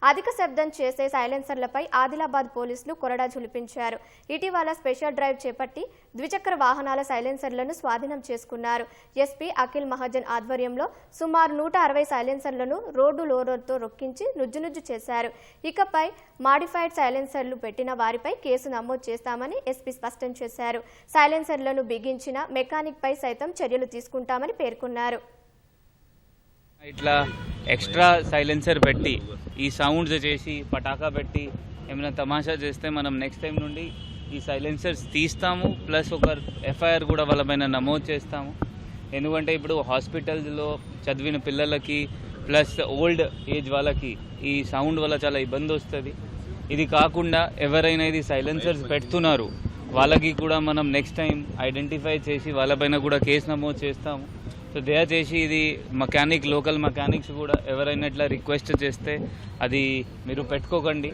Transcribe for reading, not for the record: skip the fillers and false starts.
అధిక శబ్దం చేసే సైలెన్సర్లపై ఆదిలాబాద్ పోలీసులు కొరడా ఝులిపించారు. ఇటీవల స్పెషల్ డ్రైవ్ చేపట్టి ద్విచక్ర వాహనాల సైలెన్సర్లను స్వాధీనం చేసుకున్నారు. ఎస్పీ అఖిల్ మహాజన్ ఆధ్వర్యంలో సుమారు 160 సైలెన్సర్లను రోడ్డు లోడర్తో రొక్కించి నుజ్జునుజ్జు చేశారు. ఇకపై మాడిఫైడ్ సైలెన్సర్లు పెట్టిన వారిపై కేసు నమోదు చేస్తామని ఎస్పీ స్పష్టం చేశారు. సైలెన్సర్లను బిగించిన మెకానిక్ పై సైతం చర్యలు తీసుకుంటామని పేర్కొన్నారు. ఇట్లా ఎక్స్ట్రా సైలెన్సర్ పెట్టి ఈ సౌండ్స్ చేసి పటాకా పెట్టి ఏమైనా తమాషా చేస్తే మనం నెక్స్ట్ టైం నుండి ఈ సైలెన్సర్స్ తీస్తాము. ప్లస్ ఒక ఎఫ్ఐఆర్ కూడా వాళ్ళపైన నమోదు చేస్తాము. ఎందుకంటే ఇప్పుడు హాస్పిటల్స్లో చదివిన పిల్లలకి ప్లస్ ఓల్డ్ ఏజ్ వాళ్ళకి ఈ సౌండ్ వల్ల చాలా ఇబ్బంది వస్తుంది. ఇది కాకుండా ఎవరైనా ఇది సైలెన్సర్స్ పెడుతున్నారు వాళ్ళకి కూడా మనం నెక్స్ట్ టైం ఐడెంటిఫై చేసి వాళ్ళపైన కూడా కేసు నమోదు చేస్తాము. సో దయచేసి ఇది లోకల్ మెకానిక్స్ కూడా ఎవరైనా ఇట్లా రిక్వెస్ట్ చేస్తే అది మీరు పెట్టుకోకండి.